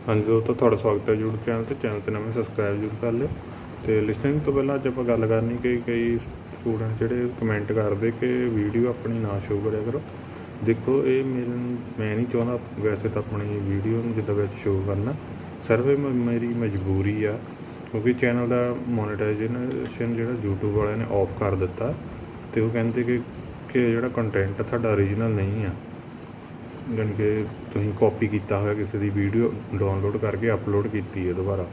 हाँ जी दोस्तों, ਤੁਹਾਡਾ ਸਵਾਗਤ है यूट्यूब चैनल ਤੇ ਨਵੇਂ ਸਬਸਕ੍ਰਾਈਬ ਜ਼ਰੂਰ ਕਰ ਲਿਓ। ਤੇ ਲਿਸਨਿੰਗ ਤੋਂ ਪਹਿਲਾਂ ਅੱਜ ਆਪਾਂ ਗੱਲ ਕਰਨੀ ਕਿ ਕਈ ਸਟੂਡੈਂਟ ਜਿਹੜੇ ਕਮੈਂਟ ਕਰਦੇ ਕਿ ਵੀਡੀਓ ਆਪਣੀ ਨਾ ਸ਼ੋ ਕਰਿਆ ਕਰੋ। ਦੇਖੋ ਇਹ ਮੈਂ ਨਹੀਂ ਚਾਹੁੰਦਾ ਵੈਸੇ ਤਾਂ ਆਪਣੀ ਵੀਡੀਓ ਨੂੰ ਜਿੱਦਾਂ ਵਿੱਚ ਸ਼ੋ ਕਰਨਾ, ਸਿਰਫ ਮੇਰੀ ਮਜਬੂਰੀ ਆ ਕਿਉਂਕਿ ਚੈਨਲ ਦਾ ਮੋਨੀਟਾਈਜੇਸ਼ਨ ਜਿਹੜਾ YouTube ਵਾਲਿਆਂ ਨੇ ਆਫ ਕਰ ਦਿੱਤਾ ਅਤੇ ਉਹ ਕਹਿੰਦੇ ਕਿ ਜਿਹੜਾ ਕੰਟੈਂਟ ਤੁਹਾਡਾ ਓਰੀਜਨਲ ਨਹੀਂ ਆ, ਜਾਣੀ ਕਿ ਤੁਸੀਂ ਕਾਪੀ ਕੀਤਾ ਹੋਇਆ ਕਿਸੇ ਦੀ ਵੀਡੀਓ ਡਾਊਨਲੋਡ ਕਰਕੇ ਅਪਲੋਡ ਕੀਤੀ ਹੈ ਦੁਬਾਰਾ।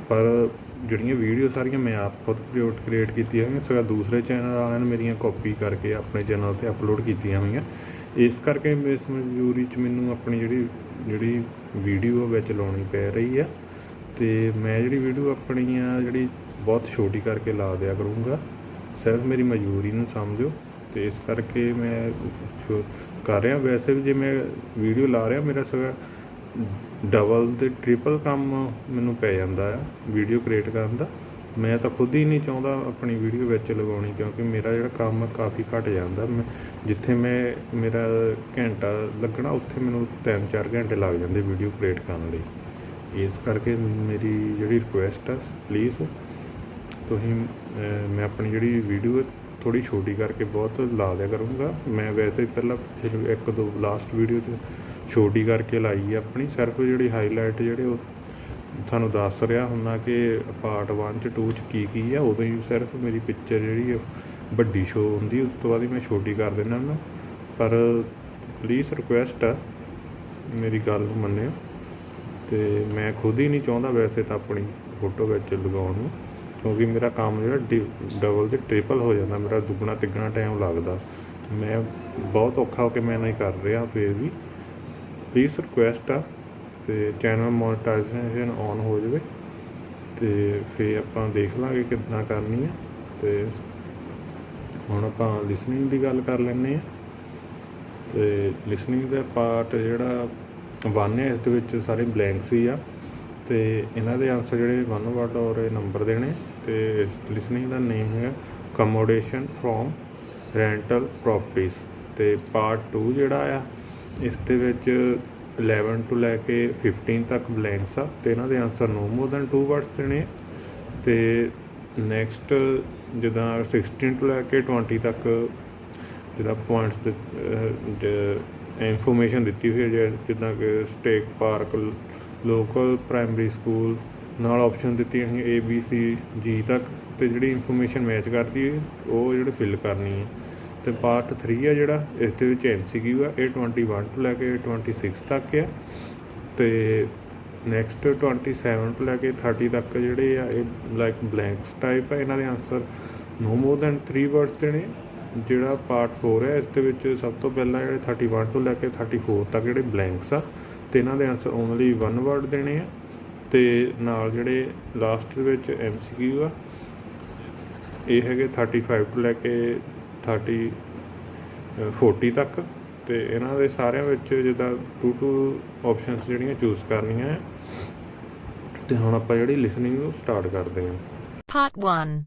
ਪਰ ਜਿਹੜੀਆਂ ਵੀਡੀਓ ਸਾਰੀਆਂ ਮੈਂ ਆਪ ਖੁਦ ਕ੍ਰੀਏਟ ਕੀਤੀਆਂ ਹੋਈਆਂ, ਸਗੋਂ ਦੂਸਰੇ ਚੈਨਲ ਵਾਲਿਆਂ ਨੇ ਮੇਰੀਆਂ ਕਾਪੀ ਕਰਕੇ ਆਪਣੇ ਚੈਨਲ 'ਤੇ ਅਪਲੋਡ ਕੀਤੀਆਂ ਹੋਈਆਂ। ਇਸ ਕਰਕੇ ਇਸ ਮਜਬੂਰੀ 'ਚ ਮੈਨੂੰ ਆਪਣੀ ਜਿਹੜੀ ਵੀਡੀਓ ਵਿੱਚ ਲਾਉਣੀ ਪੈ ਰਹੀ ਆ ਅਤੇ ਮੈਂ ਜਿਹੜੀ ਵੀਡੀਓ ਆਪਣੀ ਆ ਜਿਹੜੀ ਬਹੁਤ ਛੋਟੀ ਕਰਕੇ ਲਾ ਦਿਆ ਕਰੂੰਗਾ। ਸਿਰਫ ਮੇਰੀ ਮਜਬੂਰੀ ਨੂੰ ਸਮਝੋ ਅਤੇ ਇਸ ਕਰਕੇ ਮੈਂ ਕਰ ਰਿਹਾ। ਵੈਸੇ ਵੀ ਜੇ ਮੈਂ ਵੀਡੀਓ ਲਾ ਰਿਹਾ, ਮੇਰਾ ਸਗੋਂ ਡਬਲ ਅਤੇ ਟ੍ਰਿਪਲ ਕੰਮ ਮੈਨੂੰ ਪੈ ਜਾਂਦਾ ਆ ਵੀਡੀਓ ਕ੍ਰੀਏਟ ਕਰਨ ਦਾ। ਮੈਂ ਤਾਂ ਖੁਦ ਹੀ ਨਹੀਂ ਚਾਹੁੰਦਾ ਆਪਣੀ ਵੀਡੀਓ ਵਿੱਚ ਲਗਾਉਣੀ, ਕਿਉਂਕਿ ਮੇਰਾ ਜਿਹੜਾ ਕੰਮ ਕਾਫੀ ਘੱਟ ਜਾਂਦਾ। ਜਿੱਥੇ ਮੇਰਾ ਘੰਟਾ ਲੱਗਣਾ, ਉੱਥੇ ਮੈਨੂੰ 3-4 ਘੰਟੇ ਲੱਗ ਜਾਂਦੇ ਵੀਡੀਓ ਕ੍ਰੀਏਟ ਕਰਨ ਲਈ। ਇਸ ਕਰਕੇ ਮੇਰੀ ਜਿਹੜੀ ਰਿਕੁਐਸਟ ਆ, ਪਲੀਜ਼ ਤੁਸੀਂ ਮੈਂ ਆਪਣੀ ਜਿਹੜੀ ਵੀਡੀਓ ਥੋੜ੍ਹੀ ਛੋਟੀ ਕਰਕੇ ਬਹੁਤ ਲਾ ਦਿਆ ਕਰੂੰਗਾ। ਮੈਂ ਵੈਸੇ ਪਹਿਲਾਂ 1-2 ਲਾਸਟ ਵੀਡੀਓ 'ਚ ਛੋਟੀ ਕਰਕੇ ਲਾਈ ਆ ਆਪਣੀ, ਸਿਰਫ ਜਿਹੜੀ ਹਾਈਲਾਈਟ ਜਿਹੜੇ ਉਹ ਤੁਹਾਨੂੰ ਦੱਸ ਰਿਹਾ ਹੁੰਦਾ ਕਿ ਪਾਰਟ 1 'ਚ 2 'ਚ ਕੀ ਆ। ਉਦੋਂ ਹੀ ਸਿਰਫ ਮੇਰੀ ਪਿਕਚਰ ਜਿਹੜੀ ਵੱਡੀ ਸ਼ੋ ਹੁੰਦੀ, ਉਸ ਤੋਂ ਬਾਅਦ ਹੀ ਮੈਂ ਛੋਟੀ ਕਰ ਦਿੰਦਾ ਹੁੰਦਾ। ਪਰ ਪਲੀਜ਼ ਰਿਕੁਐਸਟ ਆ, ਮੇਰੀ ਗੱਲ ਨੂੰ ਮੰਨਿਓ। ਅਤੇ ਮੈਂ ਖੁਦ ਹੀ ਨਹੀਂ ਚਾਹੁੰਦਾ ਵੈਸੇ ਤਾਂ ਆਪਣੀ ਫੋਟੋ ਵਿੱਚ ਲਗਾਉਣ ਨੂੰ, ਕਿਉਂਕਿ ਮੇਰਾ ਕੰਮ ਜਿਹੜਾ ਡਬਲ ਅਤੇ ਟ੍ਰਿਪਲ ਹੋ ਜਾਂਦਾ, ਮੇਰਾ ਦੁੱਗਣਾ ਤਿੱਗਣਾ ਟਾਈਮ ਲੱਗਦਾ। ਮੈਂ ਬਹੁਤ ਔਖਾ ਹੋ ਕੇ ਮੈਂ ਨਹੀਂ ਕਰ ਰਿਹਾ। ਫਿਰ ਵੀ ਪਲੀਜ਼ ਰਿਕੁਐਸਟ ਆ ਅਤੇ ਚੈਨਲ ਮੋਨੀਟਾਈਜੇਸ਼ਨ ਔਨ ਹੋ ਜਾਵੇ ਅਤੇ ਫਿਰ ਆਪਾਂ ਦੇਖ ਲਾਂਗੇ ਕਿੱਦਾਂ ਕਰਨੀ ਹੈ। ਅਤੇ ਹੁਣ ਆਪਾਂ ਲਿਸਨਿੰਗ ਦੀ ਗੱਲ ਕਰ ਲੈਂਦੇ ਹਾਂ। ਅਤੇ ਲਿਸਨਿੰਗ ਦਾ ਪਾਰਟ ਜਿਹੜਾ 1 ਹੈ, ਇਸ ਦੇ ਵਿੱਚ ਸਾਰੇ ਬਲੈਂਕਸ ਹੀ ਆ ਅਤੇ ਇਹਨਾਂ ਦੇ ਆਨਸਰ ਜਿਹੜੇ 1 ਵਰਡ ਔਰ ਨੰਬਰ ਦੇਣੇ। ਅਤੇ ਲਿਸਨਿੰਗ ਦਾ ਨੇਮ ਹੈ ਅਕਮੋਡੇਸ਼ਨ ਫਰੋਮ ਰੈਂਟਲ ਪ੍ਰੋਪਰਟੀਜ਼। ਅਤੇ ਪਾਰਟ 2 ਜਿਹੜਾ ਆ, ਇਸ ਦੇ ਵਿੱਚ 11 ਤੋਂ ਲੈ ਕੇ 15 ਤੱਕ ਬਲੈਂਕਸ ਆ ਅਤੇ ਇਹਨਾਂ ਦੇ ਆਨਸਰ ਨੋ ਮੋਰ ਦੈਨ 2 ਵਰਡਸ ਦੇਣੇ। ਅਤੇ ਨੈਕਸਟ ਜਿੱਦਾਂ 16 ਤੋਂ ਲੈ ਕੇ 20 ਤੱਕ ਜਿੱਦਾਂ ਪੁਆਇੰਟਸ ਇਨਫੋਰਮੇਸ਼ਨ ਦਿੱਤੀ ਹੋਈ ਹੈ, ਜਿੱਦਾਂ ਕਿ state park, local primary school, ਨਾਲ ਆਪਸ਼ਨ ਦਿੱਤੀਆਂ ਹੋਈਆਂ ABCG ਤੱਕ, ਅਤੇ ਜਿਹੜੀ ਇਨਫੋਰਮੇਸ਼ਨ ਮੈਚ ਕਰਦੀ ਹੈ ਉਹ ਜਿਹੜੇ ਫਿਲ ਕਰਨੀ ਹੈ। ਅਤੇ ਪਾਰਟ 3 ਆ ਜਿਹੜਾ, ਇਸ ਦੇ ਵਿੱਚ MCQ ਆ, ਇਹ 21 ਤੋਂ ਲੈ ਕੇ 26 ਤੱਕ ਆ। ਅਤੇ ਨੈਕਸਟ 27 ਤੋਂ ਲੈ ਕੇ 30 ਤੱਕ ਜਿਹੜੇ ਆ, ਇਹ ਲਾਈਕ ਬਲੈਂਕਸ ਟਾਈਪ ਆ। ਇਹਨਾਂ ਦੇ ਆਨਸਰ ਨੋ ਮੋਰ ਦੈਨ 3 ਵਰਡਸ ਦੇਣੇ। ਜਿਹੜਾ ਪਾਰਟ 4 ਹੈ, ਇਸ ਦੇ ਵਿੱਚ ਸਭ ਤੋਂ ਪਹਿਲਾਂ ਜਿਹੜੇ 31 ਤੋਂ ਲੈ ਕੇ 34 ਤੱਕ ਜਿਹੜੇ ਬਲੈਂਕਸ ਆ ਅਤੇ ਇਹਨਾਂ ਦੇ ਆਨਸਰ ਓਨਲੀ 1 ਵਰਡ ਦੇਣੇ ਆ। ਅਤੇ ਨਾਲ ਜਿਹੜੇ ਲਾਸਟ ਦੇ ਵਿੱਚ MCQ ਆ, ਇਹ ਹੈਗੇ 35 ਤੋਂ ਲੈ ਕੇ 40 ਤੱਕ। ਅਤੇ ਇਹਨਾਂ ਦੇ ਸਾਰਿਆਂ ਵਿੱਚ ਜਿੱਦਾਂ 2 ਆਪਸ਼ਨਸ ਜਿਹੜੀਆਂ ਚੂਜ਼ ਕਰਨੀਆਂ ਹੈ। ਅਤੇ ਹੁਣ ਆਪਾਂ ਜਿਹੜੀ ਲਿਸਨਿੰਗ ਨੂੰ ਸਟਾਰਟ ਕਰਦੇ ਹਾਂ। Part 1.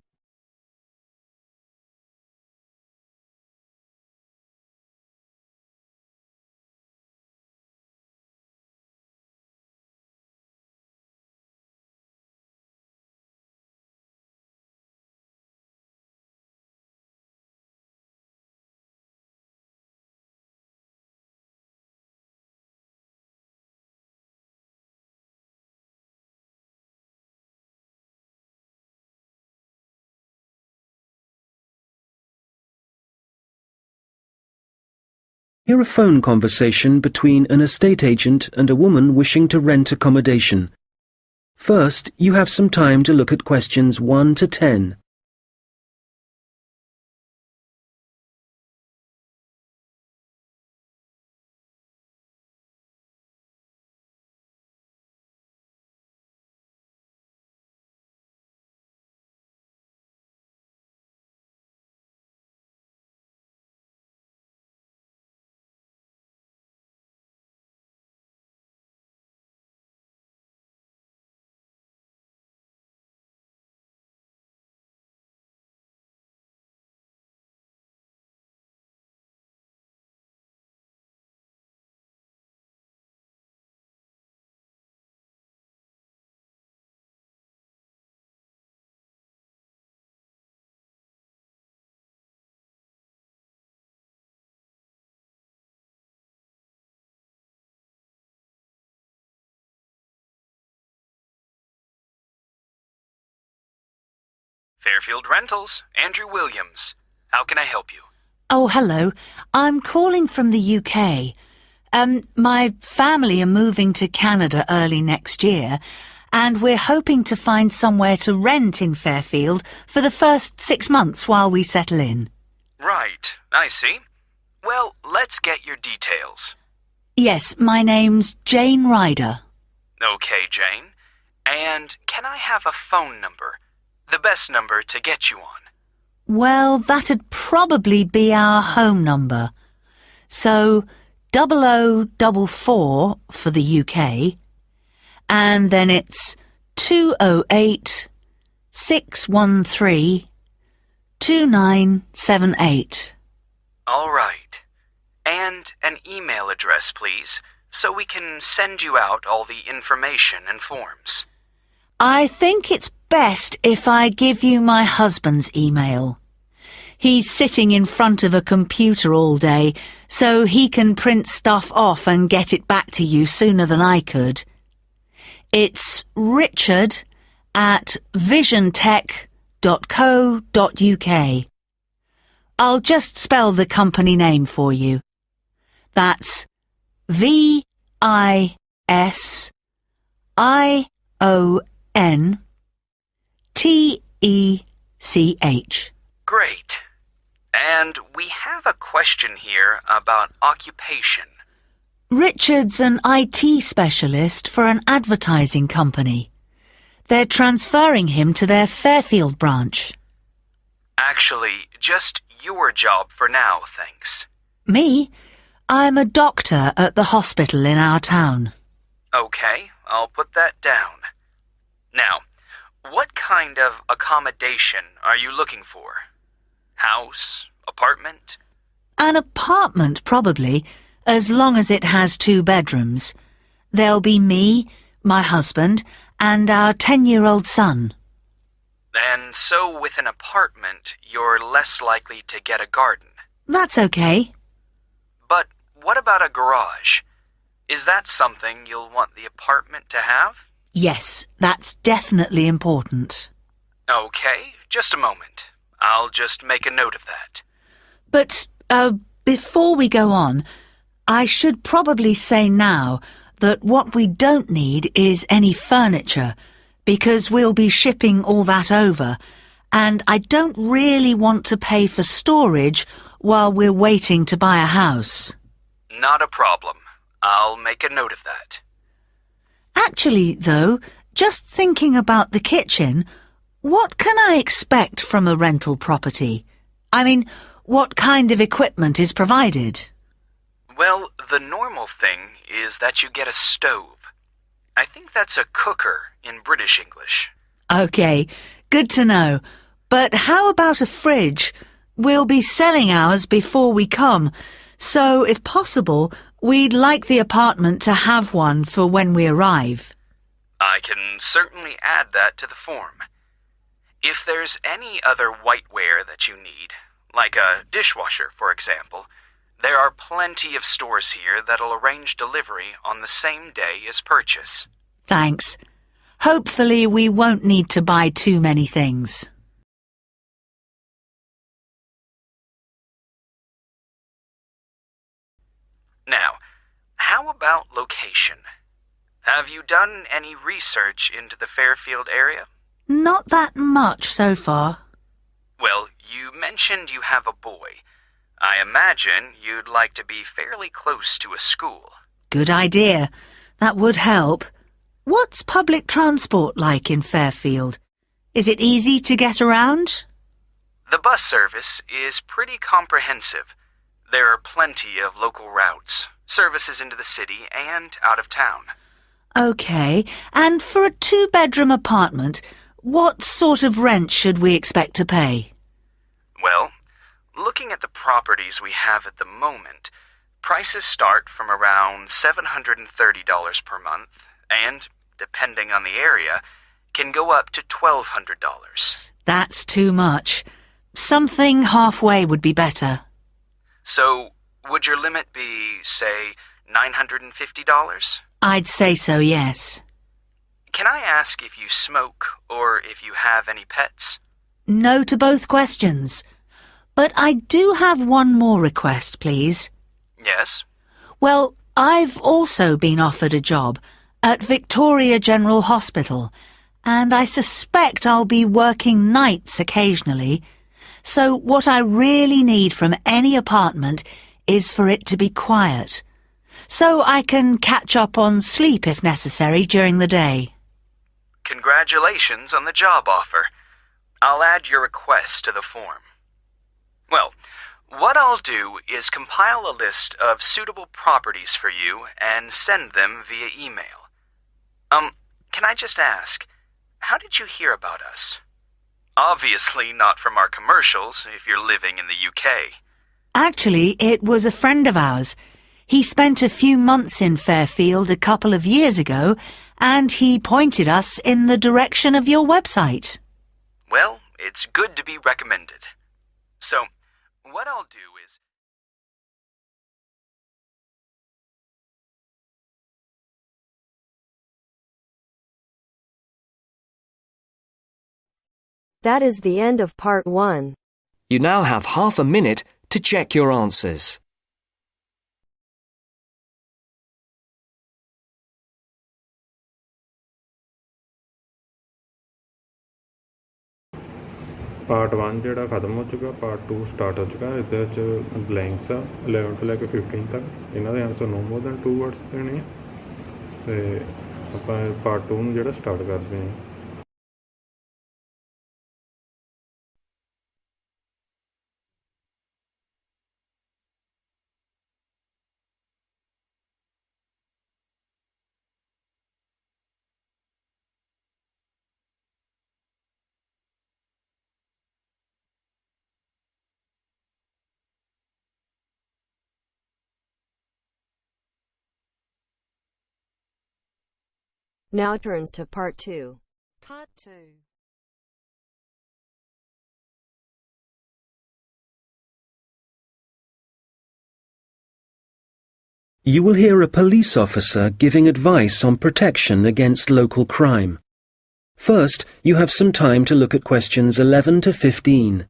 Hear a phone conversation between an estate agent and a woman wishing to rent accommodation. First, you have some time to look at questions 1 to 10. Fairfield Rentals, Andrew Williams. How can I help you? Oh, hello. I'm calling from the UK. My family are moving to Canada early next year, and we're hoping to find somewhere to rent in Fairfield for the first 6 months while we settle in. Right, I see. Well, let's get your details. Yes, my name's Jane Ryder. Okay, Jane. And can I have a phone number? The best number to get you on. Well, that'd probably be our home number. So, 0044 for the UK, and then it's 208 613 2978. All right. And an email address, please, so we can send you out all the information and forms. I think it's best if I give you my husband's email. He's sitting in front of a computer all day, so he can print stuff off and get it back to you sooner than I could. It's richard@visiontech.co.uk. I'll just spell the company name for you. That's VISIONTECH. Great. And we have a question here about occupation. Richard's an IT specialist for an advertising company. They're transferring him to their Fairfield branch. Actually, just your job for now, thanks. Me? I'm a doctor at the hospital in our town. Okay, I'll put that down. Now, what kind of accommodation are you looking for? House? Apartment? An apartment, probably, as long as it has 2 bedrooms. There'll be me, my husband, and our 10-year-old son. And so with an apartment, you're less likely to get a garden. That's okay. But what about a garage? Is that something you'll want the apartment to have? Yes, that's definitely important. Okay, just a moment. I'll just make a note of that. But, before we go on, I should probably say now that what we don't need is any furniture, because we'll be shipping all that over, and I don't really want to pay for storage while we're waiting to buy a house. Not a problem. I'll make a note of that. Actually, though, just thinking about the kitchen, what can I expect from a rental property? I mean, what kind of equipment is provided? Well, the normal thing is that you get a stove. I think that's a cooker in British English. Okay, good to know. But how about a fridge? We'll be selling ours before we come, so if possible, we'd like the apartment to have one for when we arrive. I can certainly add that to the form. If there's any other whiteware that you need, like a dishwasher, for example, there are plenty of stores here that'll arrange delivery on the same day as purchase. Thanks. Hopefully we won't need to buy too many things. Now, how about location? Have you done any research into the Fairfield area? Not that much so far. Well, you mentioned you have a boy. I imagine you'd like to be fairly close to a school. Good idea. That would help. What's public transport like in Fairfield? Is it easy to get around? The bus service is pretty comprehensive. There are plenty of local routes, services into the city and out of town. Okay, and for a 2-bedroom apartment, what sort of rent should we expect to pay? Well, looking at the properties we have at the moment, prices start from around $730 per month and, depending on the area, can go up to $1,200. That's too much. Something halfway would be better. So, would your limit be, say, $950? I'd say so, yes. Can I ask if you smoke or if you have any pets? no to both questions. But I do have one more request, please. Yes? Well, I've also been offered a job at Victoria General Hospital, and I suspect I'll be working nights occasionally. So what I really need from any apartment is for it to be quiet, so I can catch up on sleep if necessary during the day. Congratulations on the job offer. I'll add your request to the form. Well, what I'll do is compile a list of suitable properties for you and send them via email. Can I just ask, how did you hear about us? Obviously not from our commercials if you're living in the UK. Actually, it was a friend of ours. He spent a few months in Fairfield a couple of years ago, and he pointed us in the direction of your website. Well, it's good to be recommended. So, what I'll do is... That is the end of part 1. You now have half a minute to check your answers. Part 1 ਜਿਹੜਾ ਖਤਮ ਹੋ ਚੁੱਕਾ, part 2 start ਹੋ ਚੁੱਕਾ। ਇਹਦੇ ਵਿੱਚ blanks ਆ 11 ਤੋਂ ਲੈ ਕੇ 15 ਤੱਕ। ਇਹਨਾਂ ਦੇ ਆਨਸਰ ਨੋ ਮੋਰ ਦੈਨ 2 ਵਰਡਸ ਦੇਣੇ ਆ ਅਤੇ ਆਪਾਂ ਪਾਰਟ 2 ਨੂੰ ਜਿਹੜਾ ਸਟਾਰਟ ਕਰਦੇ ਹਾਂ। Now turns to part 2. Part 2. You will hear a police officer giving advice on protection against local crime. First, you have some time to look at questions 11 to 15.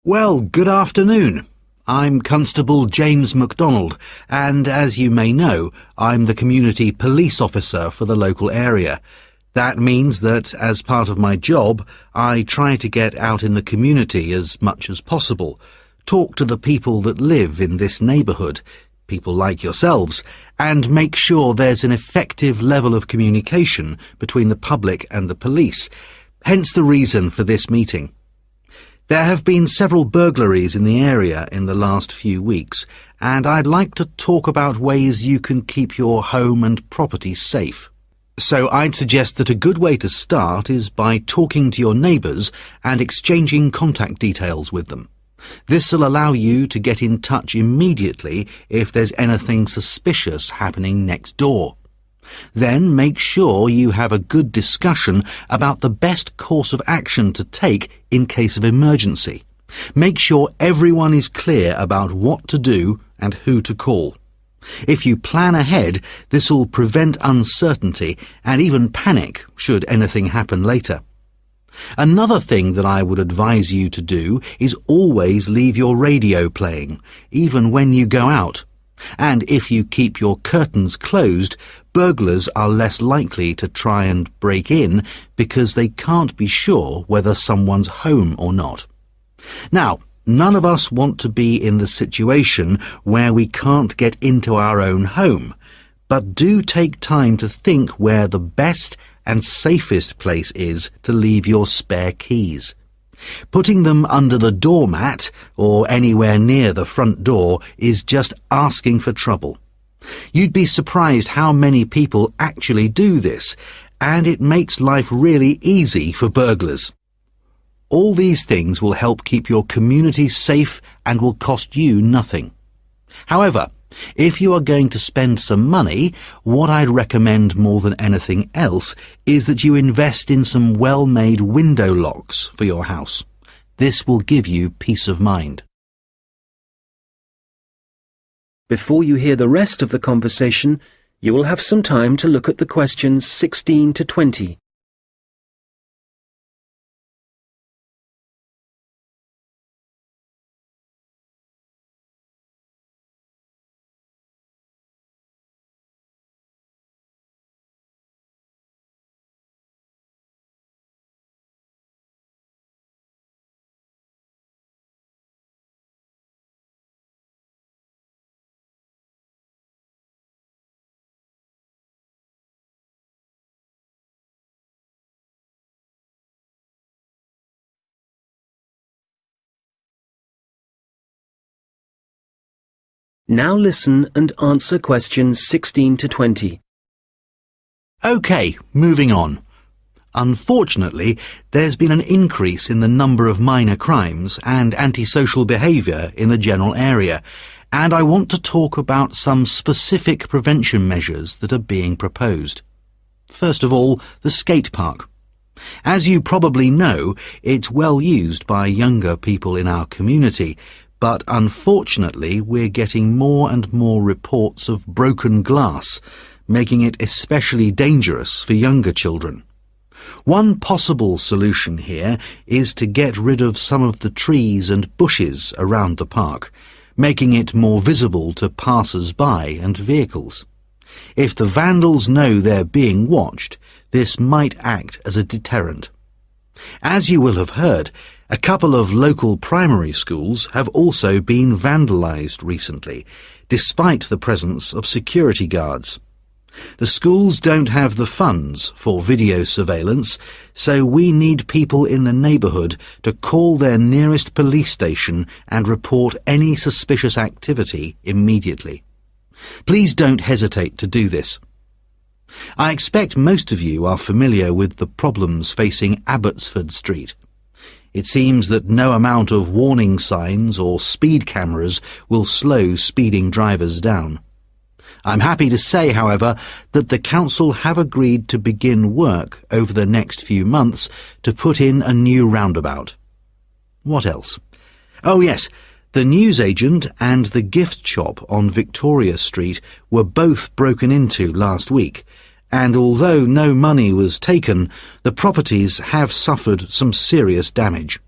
Well, good afternoon. I'm Constable James MacDonald, and as you may know, I'm the community police officer for the local area. That means that, as part of my job, I try to get out in the community as much as possible, talk to the people that live in this neighbourhood, people like yourselves, and make sure there's an effective level of communication between the public and the police, hence the reason for this meeting. There have been several burglaries in the area in the last few weeks, and I'd like to talk about ways you can keep your home and property safe. So I'd suggest that a good way to start is by talking to your neighbours and exchanging contact details with them. This'll allow you to get in touch immediately if there's anything suspicious happening next door. Then make sure you have a good discussion about the best course of action to take in case of emergency. Make sure everyone is clear about what to do and who to call. If you plan ahead, this will prevent uncertainty and even panic should anything happen later. Another thing that I would advise you to do is always leave your radio playing, even when you go out. And if you keep your curtains closed, burglars are less likely to try and break in because they can't be sure whether someone's home or not. Now, none of us want to be in the situation where we can't get into our own home, but do take time to think where the best and safest place is to leave your spare keys. Putting them under the doormat or anywhere near the front door is just asking for trouble. You'd be surprised how many people actually do this, and it makes life really easy for burglars. All these things will help keep your community safe and will cost you nothing. However, if you are going to spend some money, what I'd recommend more than anything else is that you invest in some well-made window locks for your house. This will give you peace of mind. Before you hear the rest of the conversation, you will have some time to look at the questions 16 to 20. Now listen and answer questions 16 to 20. OK, moving on. Unfortunately, there's been an increase in the number of minor crimes and antisocial behaviour in the general area, and I want to talk about some specific prevention measures that are being proposed. First of all, the skate park. As you probably know, it's well used by younger people in our community, but unfortunately we're getting more and more reports of broken glass, making it especially dangerous for younger children. One possible solution here is to get rid of some of the trees and bushes around the park, making it more visible to passers-by and vehicles. If the vandals know they're being watched, this might act as a deterrent. As you will have heard, a couple of local primary schools have also been vandalised recently, despite the presence of security guards. The schools don't have the funds for video surveillance, so we need people in the neighbourhood to call their nearest police station and report any suspicious activity immediately. Please don't hesitate to do this. I expect most of you are familiar with the problems facing Abbotsford Street. It seems that no amount of warning signs or speed cameras will slow speeding drivers down. I'm happy to say, however, that the council have agreed to begin work over the next few months to put in a new roundabout. What else? Oh yes, the newsagent and the gift shop on Victoria Street were both broken into last week, and although no money was taken, the properties have suffered some serious damage.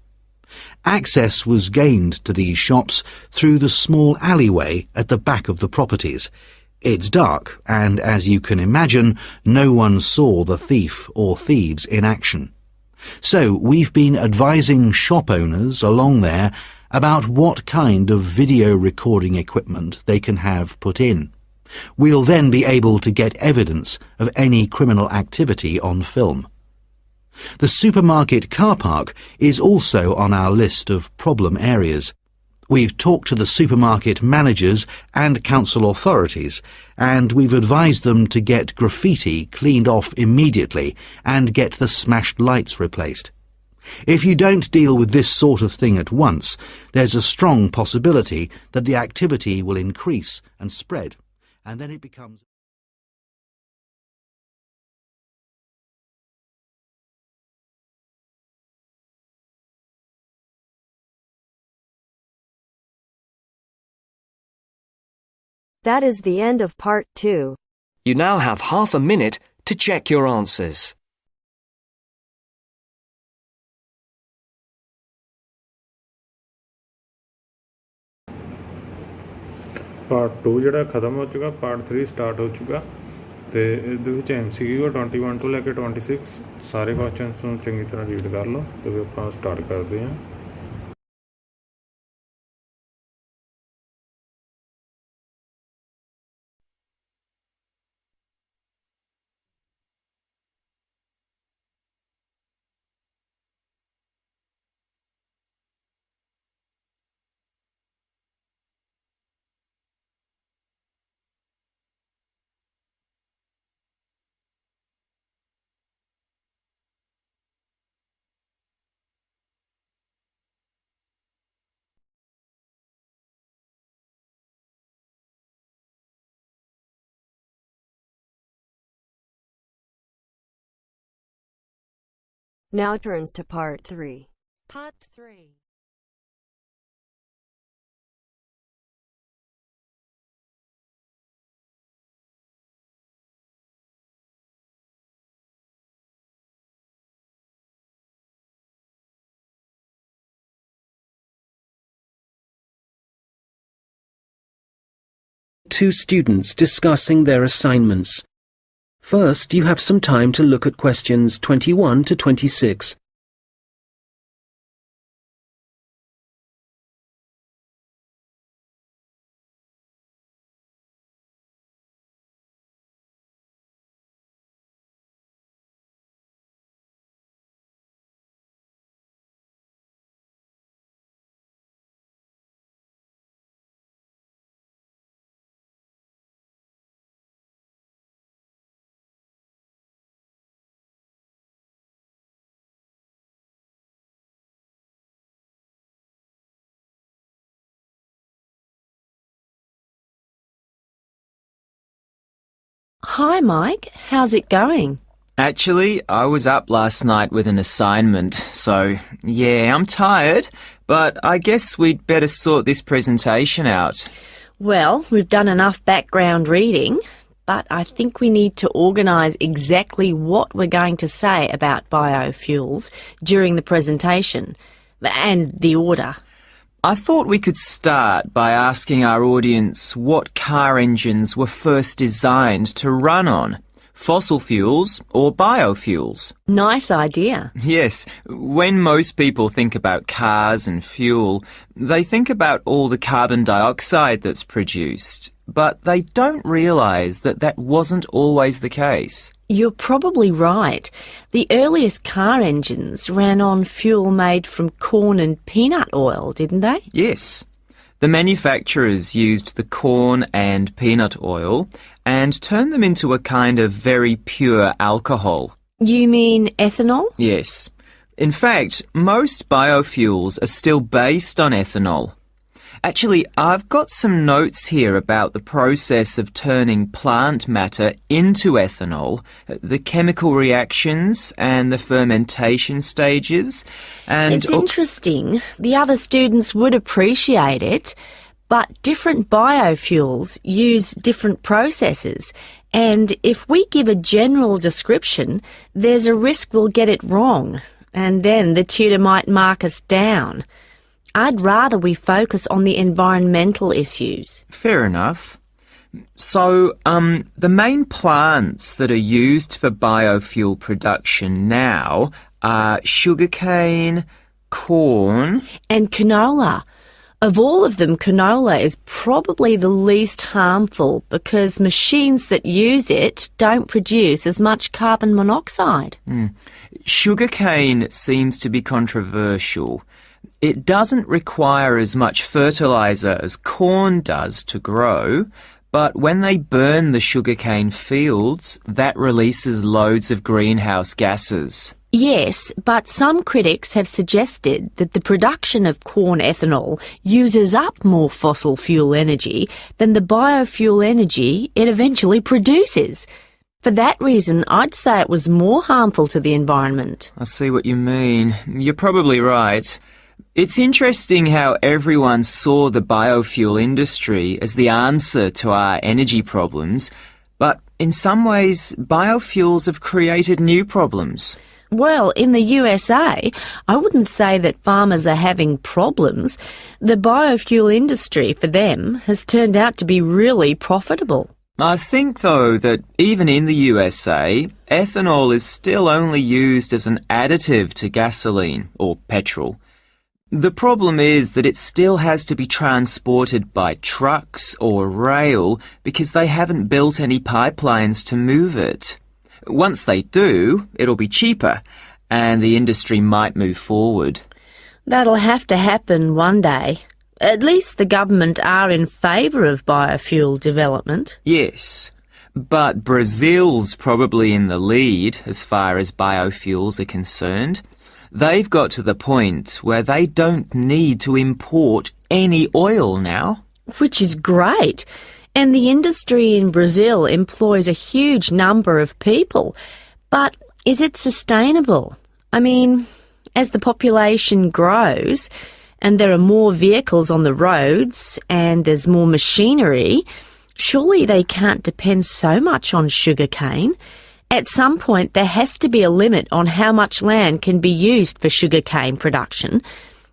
Access was gained to these shops through the small alleyway at the back of the properties. It's dark, and as you can imagine, no one saw the thief or thieves in action. So we've been advising shop owners along there about what kind of video recording equipment they can have put in. We'll then be able to get evidence of any criminal activity on film. The supermarket car park is also on our list of problem areas. We've talked to the supermarket managers and council authorities, and we've advised them to get graffiti cleaned off immediately and get the smashed lights replaced. If you don't deal with this sort of thing at once, there's a strong possibility that the activity will increase and spread, and then it becomes... That is the end of part 2. You now have half a minute to check your answers. Part 2 ਜਿਹੜਾ ਖਤਮ ਹੋ ਚੁੱਕਾ, part 3 start ਹੋ ਚੁੱਕਾ, ਅਤੇ ਇਹਦੇ ਵਿੱਚ MCQ 21 ਤੋਂ ਲੈ ਕੇ 26 ਸਾਰੇ ਕੁਐਸਚਨਸ ਨੂੰ ਚੰਗੀ ਤਰ੍ਹਾਂ ਰੀਡ ਕਰ ਲਓ ਅਤੇ ਫਿਰ ਆਪਾਂ ਸਟਾਰਟ ਕਰਦੇ ਹਾਂ। Now turns to part 3. Part 3. Two students discussing their assignments. First, you have some time to look at questions 21 to 26. Hi, Mike. How's it going? Actually, I was up last night with an assignment, so yeah, I'm tired, but I guess we'd better sort this presentation out. Well, we've done enough background reading, but I think we need to organise exactly what we're going to say about biofuels during the presentation, and the order. I thought we could start by asking our audience what car engines were first designed to run on, fossil fuels or biofuels. Nice idea. Yes, when most people think about cars and fuel, they think about all the carbon dioxide that's produced, but they don't realise that that wasn't always the case. You're probably right. The earliest car engines ran on fuel made from corn and peanut oil, didn't they? Yes. The manufacturers used the corn and peanut oil and turned them into a kind of very pure alcohol. You mean ethanol? Yes. In fact, most biofuels are still based on ethanol. Actually, I've got some notes here about the process of turning plant matter into ethanol, the chemical reactions and the fermentation stages. And it's interesting. The other students would appreciate it, but different biofuels use different processes. And if we give a general description, there's a risk we'll get it wrong, and then the tutor might mark us down. I'd rather we focus on the environmental issues. Fair enough. So, the main plants that are used for biofuel production now are sugarcane, corn... and canola. Of all of them, canola is probably the least harmful because machines that use it don't produce as much carbon monoxide. Sugarcane seems to be controversial. It doesn't require as much fertiliser as corn does to grow, but when they burn the sugarcane fields, that releases loads of greenhouse gases. Yes, but some critics have suggested that the production of corn ethanol uses up more fossil fuel energy than the biofuel energy it eventually produces. For that reason, I'd say it was more harmful to the environment. I see what you mean. You're probably right. It's interesting how everyone saw the biofuel industry as the answer to our energy problems, but in some ways, biofuels have created new problems. Well, in the USA, I wouldn't say that farmers are having problems. The biofuel industry, for them, has turned out to be really profitable. I think, though, that even in the USA, ethanol is still only used as an additive to gasoline or petrol. The problem is that it still has to be transported by trucks or rail because they haven't built any pipelines to move it. Once they do, it'll be cheaper, and the industry might move forward. That'll have to happen one day. At least the government are in favour of biofuel development. Yes, but Brazil's probably in the lead as far as biofuels are concerned. They've got to the point where they don't need to import any oil now. Which is great. And the industry in Brazil employs a huge number of people. But is it sustainable? I mean, as the population grows and there are more vehicles on the roads and there's more machinery, surely they can't depend so much on sugarcane. At some point, there has to be a limit on how much land can be used for sugarcane production.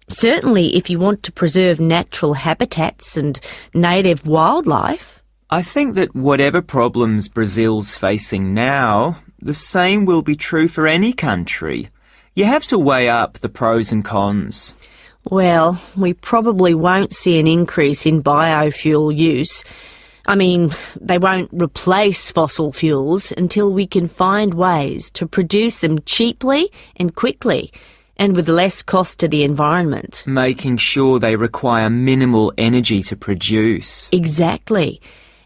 Certainly, if you want to preserve natural habitats and native wildlife. I think that whatever problems Brazil's facing now, the same will be true for any country. You have to weigh up the pros and cons. Well, we probably won't see an increase in biofuel use. I mean, they won't replace fossil fuels until we can find ways to produce them cheaply and quickly, and with less cost to the environment. Making sure they require minimal energy to produce. Exactly.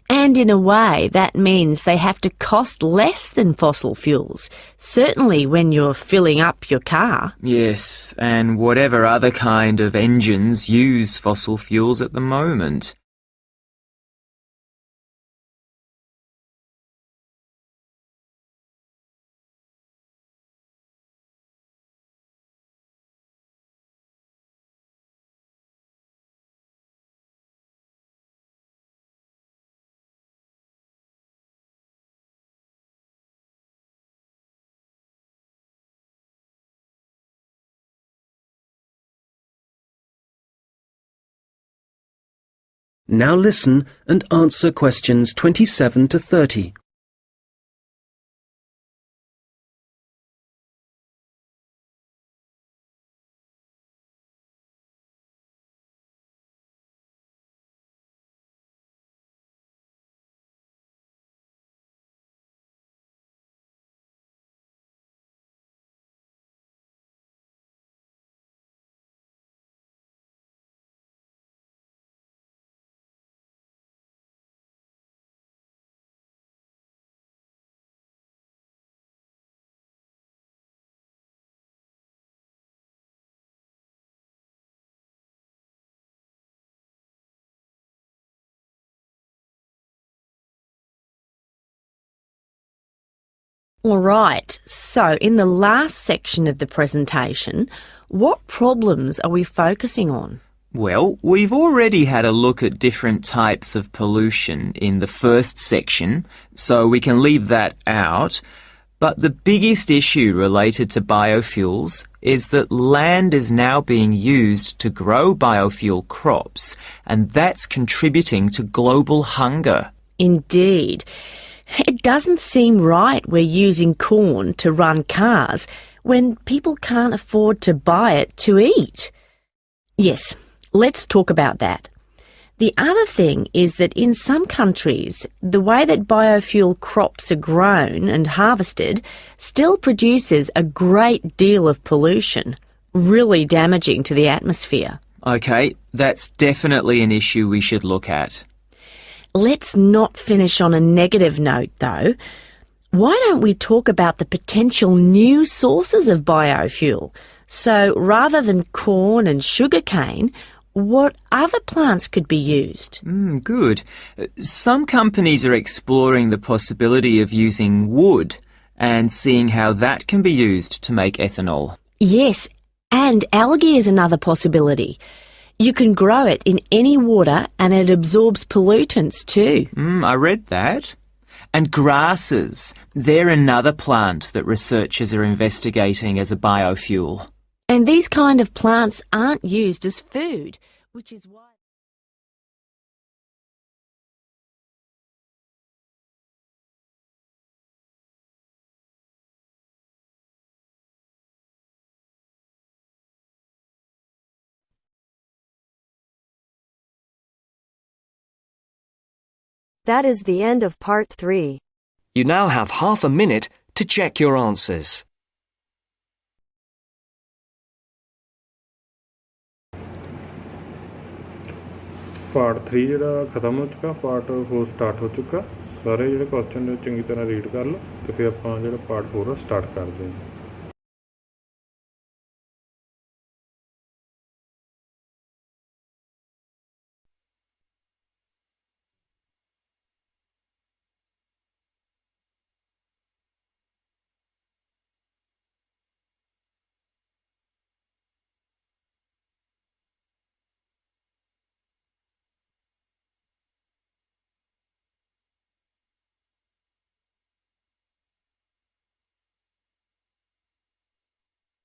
And in a way, that means they have to cost less than fossil fuels, certainly when you're filling up your car. Yes, and whatever other kind of engines use fossil fuels at the moment. Now listen and answer questions 27 to 30. All right, so in the last section of the presentation, what problems are we focusing on? Well, we've already had a look at different types of pollution in the first section, so we can leave that out. But the biggest issue related to biofuels is that land is now being used to grow biofuel crops, and that's contributing to global hunger. Indeed. It doesn't seem right we're using corn to run cars when people can't afford to buy it to eat. Yes, let's talk about that. The other thing is that in some countries, the way that biofuel crops are grown and harvested still produces a great deal of pollution, really damaging to the atmosphere. OK, that's definitely an issue we should look at. Let's not finish on a negative note, though. Why don't we talk about the potential new sources of biofuel? So rather than corn and sugarcane, what other plants could be used? Good. Some companies are exploring the possibility of using wood and seeing how that can be used to make ethanol. Yes, and algae is another possibility. You can grow it in any water and it absorbs pollutants too. I read that. And grasses, they're another plant that researchers are investigating as a biofuel. And these kind of plants aren't used as food, which is why... That is the end of part 3. You now have half a minute to check your answers. Part 3 ਜਿਹੜਾ ਖਤਮ ਹੋ ਚੁੱਕਾ, part 4 start ਹੋ ਚੁੱਕਾ। ਸਾਰੇ ਜਿਹੜੇ question ਨੇ ਚੰਗੀ ਤਰ੍ਹਾਂ ਰੀਡ ਕਰ ਲਓ ਤੇ ਫਿਰ ਆਪਾਂ ਜਿਹੜਾ ਪਾਰਟ 4 ਸਟਾਰਟ ਕਰਦੇ ਹਾਂ।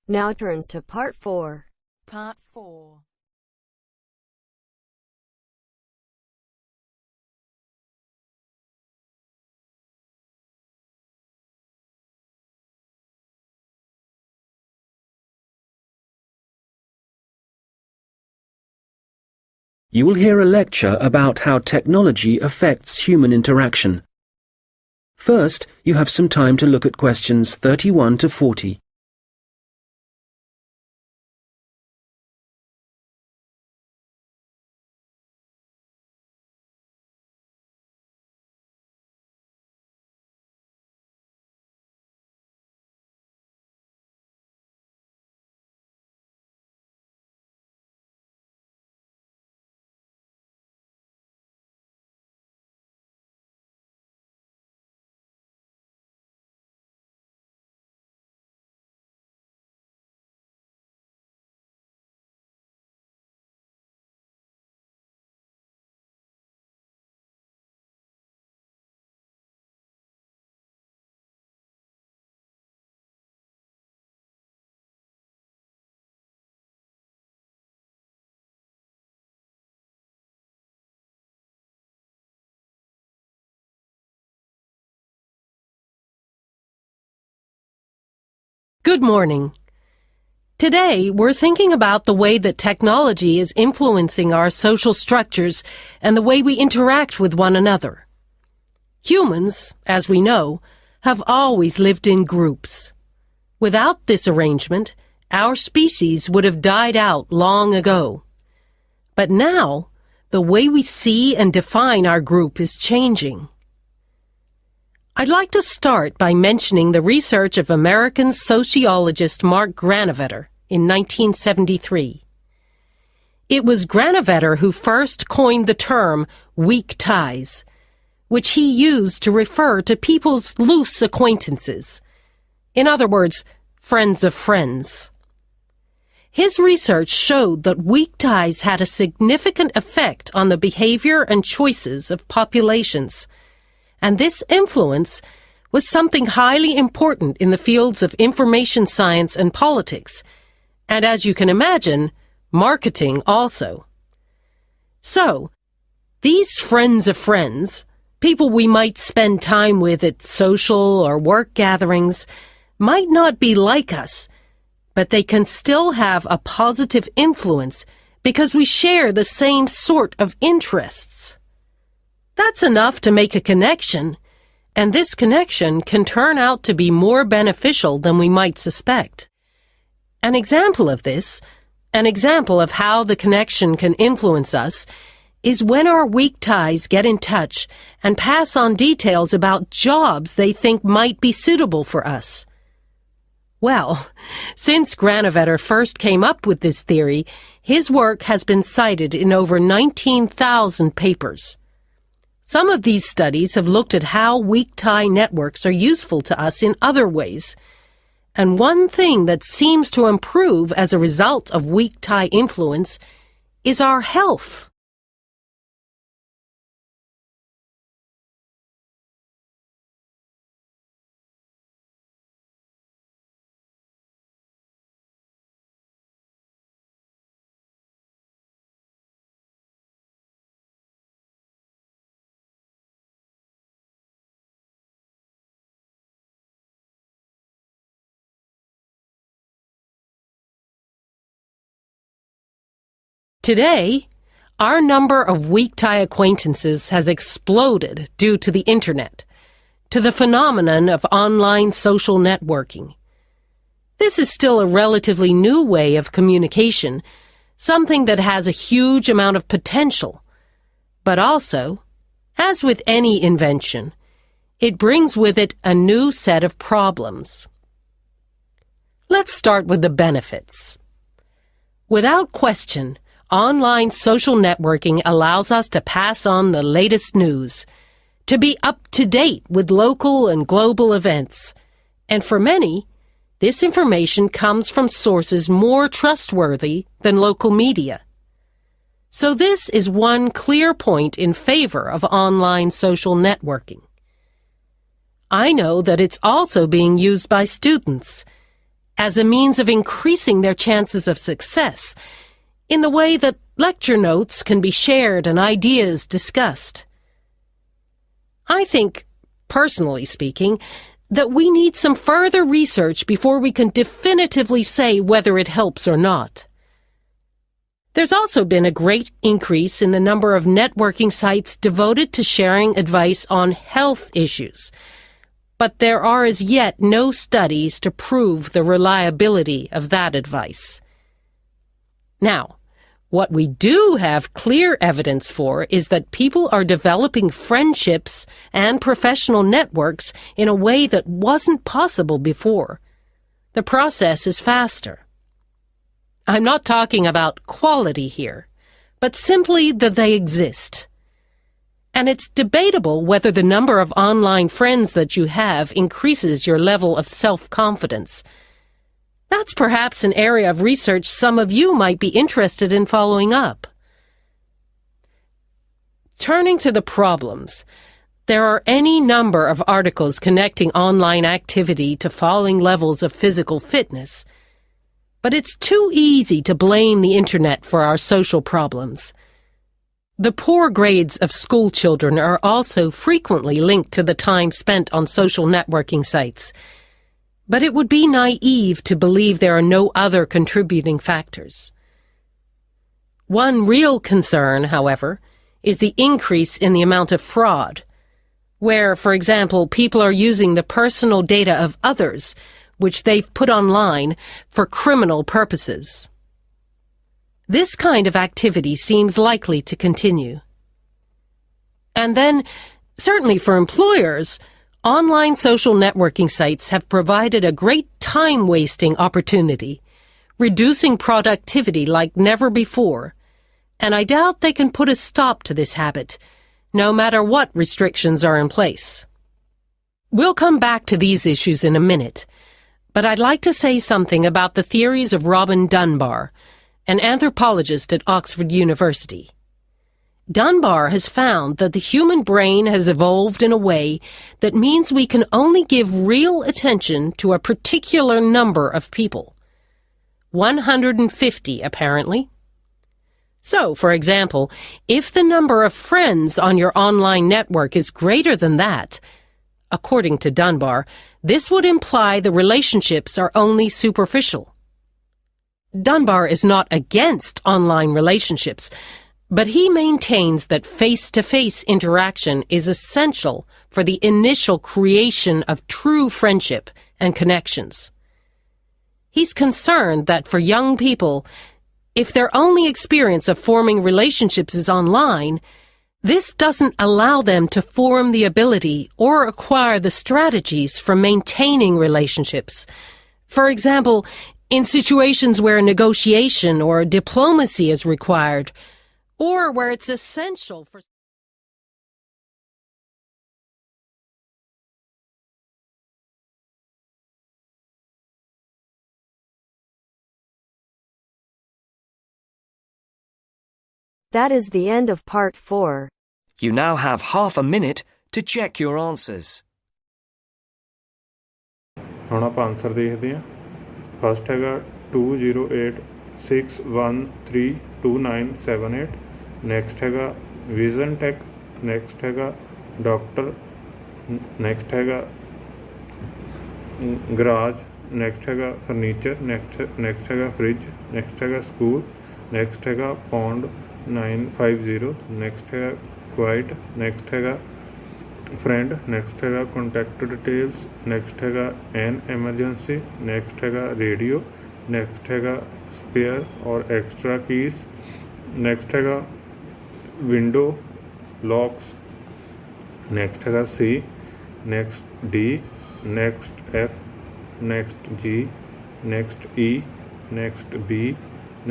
Now turns to Part 4. Part 4. You will hear a lecture about how technology affects human interaction. First, you have some time to look at questions 31 to 40. Good morning. Today, we're thinking about the way that technology is influencing our social structures and the way we interact with one another. Humans, as we know, have always lived in groups. Without this arrangement, our species would have died out long ago. But now, the way we see and define our group is changing. I'd like to start by mentioning the research of American sociologist Mark Granovetter in 1973. It was Granovetter who first coined the term weak ties, which he used to refer to people's loose acquaintances. In other words, friends of friends. His research showed that weak ties had a significant effect on the behavior and choices of populations, and this influence was something highly important in the fields of information science and politics, and as you can imagine, marketing also. So, these friends of friends, people we might spend time with at social or work gatherings, might not be like us, but they can still have a positive influence because we share the same sort of interests. That's enough to make a connection, and this connection can turn out to be more beneficial than we might suspect. An example of this, an example of how the connection can influence us, is when our weak ties get in touch and pass on details about jobs they think might be suitable for us. Well, since Granovetter first came up with this theory, his work has been cited in over 19,000 papers. Some of these studies have looked at how weak tie networks are useful to us in other ways. And one thing that seems to improve as a result of weak tie influence is our health. Today, our number of weak tie acquaintances has exploded due to the Internet, to the phenomenon of online social networking. This is still a relatively new way of communication, something that has a huge amount of potential. But also, as with any invention, it brings with it a new set of problems. Let's start with the benefits. Without question, online social networking allows us to pass on the latest news, to be up to date with local and global events, and for many, this information comes from sources more trustworthy than local media. So this is one clear point in favor of online social networking. I know that it's also being used by students, as a means of increasing their chances of success, in the way that lecture notes can be shared and ideas discussed. I think, personally speaking, that we need some further research before we can definitively say whether it helps or not. There's also been a great increase in the number of networking sites devoted to sharing advice on health issues, but there are as yet no studies to prove the reliability of that advice. Now, what we do have clear evidence for is that people are developing friendships and professional networks in a way that wasn't possible before. The process is faster. I'm not talking about quality here, but simply that they exist. And it's debatable whether the number of online friends that you have increases your level of self-confidence. That's perhaps an area of research some of you might be interested in following up. Turning to the problems, there are any number of articles connecting online activity to falling levels of physical fitness. But it's too easy to blame the internet for our social problems. The poor grades of school children are also frequently linked to the time spent on social networking sites. But it would be naive to believe there are no other contributing factors. One real concern, however, is the increase in the amount of fraud, where, for example, people are using the personal data of others, which they've put online, for criminal purposes. This kind of activity seems likely to continue. And then, certainly for employers, online social networking sites have provided a great time-wasting opportunity, reducing productivity like never before, and I doubt they can put a stop to this habit, no matter what restrictions are in place. We'll come back to these issues in a minute, but I'd like to say something about the theories of Robin Dunbar, an anthropologist at Oxford University. Dunbar has found that the human brain has evolved in a way that means we can only give real attention to a particular number of people. 150, apparently. So, for example, if the number of friends on your online network is greater than that, according to Dunbar, this would imply the relationships are only superficial. Dunbar is not against online relationships, but he maintains that face-to-face interaction is essential for the initial creation of true friendship and connections. He's concerned that for young people, if their only experience of forming relationships is online, this doesn't allow them to form the ability or acquire the strategies for maintaining relationships. For example, in situations where negotiation or diplomacy is required, or where it's essential for That is the end of part 4. You now have half a minute to check your answers. ਹੁਣ ਆਪਾਂ answer ਦੇਖਦੇ ਹਾਂ। First ਹੈਗਾ 2086132978। Next ਹੈਗਾ vision tech. Next ਹੈਗਾ doctor. Next ਹੈਗਾ garage. Next ਹੈਗਾ furniture. Next ਹੈਗਾ ਫ੍ਰਿਜ। ਨੈਕਸਟ ਹੈਗਾ ਸਕੂਲ। ਨੈਕਸਟ ਹੈਗਾ ਪੌਂਡ 950। ਨੈਕਸਟ ਹੈਗਾ ਕੁਆਇਟ। ਨੈਕਸਟ ਹੈਗਾ friend। next हैगा contact details। next हैगा an emergency। next हैगा radio। next हैगा spare और extra keys। next हैगा window locks। next हैगा C। next D। next F। next G। next E। next B।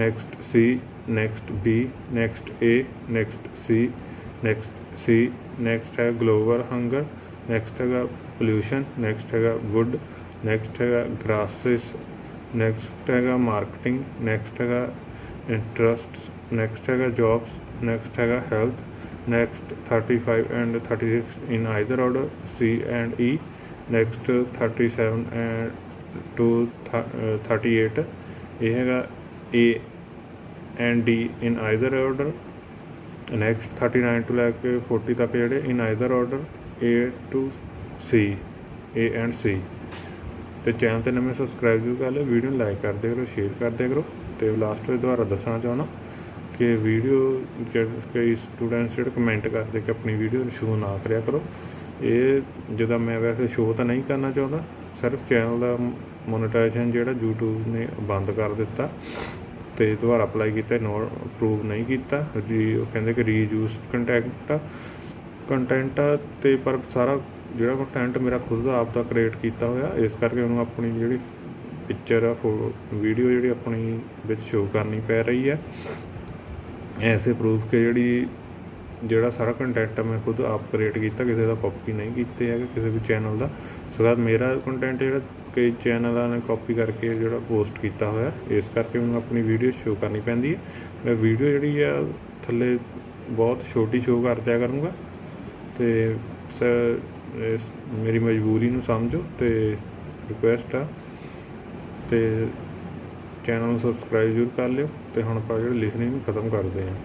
next C। next B। next A। next C। next C। next है global hunger। next है pollution। next है wood। next है grasses। next है marketing। next है interests। next है jobs। next है health। next 35 and 36 in either order C and E। next 37 and to 38 ਇਹ ਹੈਗਾ A and D in either order। Next 39 ਤੋਂ ਲੈ ਕੇ 40 ਤੱਕ ਜਿਹੜੇ in either order A to C, A and C। ਤੇ channel 'ਤੇ ਨਵੇਂ ਸਬਸਕ੍ਰਾਈਬ ਜ਼ਰੂਰ ਕਰ ਲਿਓ, ਵੀਡੀਓ ਨੂੰ ਲਾਈਕ ਕਰਦੇ ਕਰੋ, ਸ਼ੇਅਰ ਕਰਦੇ ਕਰੋ। ਤੇ ਲਾਸਟ ਵਿੱਚ ਦੁਬਾਰਾ ਦੱਸਣਾ ਚਾਹੁੰਦਾ ਕਿ ਵੀਡੀਓ ਕਈ ਸਟੂਡੈਂਟਸ ਜਿਹੜੇ ਕਮੈਂਟ ਕਰਦੇ ਕਿ ਆਪਣੀ ਵੀਡੀਓ ਸ਼ੋ ਨਾ ਕਰਿਆ ਕਰੋ। ਇਹ ਜਿੱਦਾਂ ਮੈਂ ਵੈਸੇ ਸ਼ੋ ਤਾਂ ਨਹੀਂ ਕਰਨਾ ਚਾਹੁੰਦਾ, ਸਿਰਫ ਚੈਨਲ ਦਾ ਮੋਨੇਟਾਈਜੇਸ਼ਨ ਜਿਹੜਾ YouTube ਨੇ ਬੰਦ ਕਰ ਦਿੱਤਾ ਅਤੇ ਦੁਬਾਰਾ ਅਪਲਾਈ ਕੀਤਾ, ਅਪਰੂਵ ਨਹੀਂ ਕੀਤਾ ਜੀ। ਉਹ ਕਹਿੰਦੇ ਕਿ ਰੀਯੂਜ਼ ਕੰਟੈਂਟ ਆ ਅਤੇ ਪਰ ਸਾਰਾ ਜਿਹੜਾ ਕੰਟੈਂਟ ਮੇਰਾ ਖੁਦ ਦਾ ਆਪ ਦਾ ਕ੍ਰੀਏਟ ਕੀਤਾ ਹੋਇਆ, ਇਸ ਕਰਕੇ ਉਹਨੂੰ ਆਪਣੀ ਜਿਹੜੀ ਪਿਕਚਰ ਆ ਵੀਡੀਓ ਜਿਹੜੀ ਆਪਣੀ ਵਿੱਚ ਸ਼ੋ ਕਰਨੀ ਪੈ ਰਹੀ ਹੈ। ਐਸੇ ਪ੍ਰੂਫ ਕਿ ਜਿਹੜਾ ਸਾਰਾ ਕੰਟੈਂਟ ਮੈਂ ਖੁਦ ਆਪ ਕ੍ਰੀਏਟ ਕੀਤਾ, ਕਿਸੇ ਦਾ ਕਾਪੀ ਨਹੀਂ ਕੀਤੇ ਹੈਗੇ ਕਿਸੇ ਵੀ ਚੈਨਲ ਦਾ। ਸੋ ਮੇਰਾ ਕੰਟੈਂਟ ਜਿਹੜਾ ਕਈ ਚੈਨਲਾਂ ਨੇ ਕਾਪੀ ਕਰਕੇ ਜਿਹੜਾ ਪੋਸਟ ਕੀਤਾ ਹੋਇਆ, ਇਸ ਕਰਕੇ ਮੈਨੂੰ ਆਪਣੀ ਵੀਡੀਓ ਸ਼ੋ ਕਰਨੀ ਪੈਂਦੀ ਹੈ। ਮੈਂ ਵੀਡੀਓ ਜਿਹੜੀ ਆ ਥੱਲੇ ਬਹੁਤ ਛੋਟੀ ਸ਼ੋ ਕਰ ਦਿਆ ਕਰੂੰਗਾ ਅਤੇ ਮੇਰੀ ਮਜਬੂਰੀ ਨੂੰ ਸਮਝੋ ਅਤੇ ਰਿਕੁਐਸਟ ਆ। ਅਤੇ ਚੈਨਲ ਨੂੰ ਸਬਸਕ੍ਰਾਈਬ ਜ਼ਰੂਰ ਕਰ ਲਿਓ। ਅਤੇ ਹੁਣ ਆਪਾਂ ਜਿਹੜੀ ਲਿਸਨਿੰਗ ਨੂੰ ਖ਼ਤਮ ਕਰਦੇ ਹਾਂ।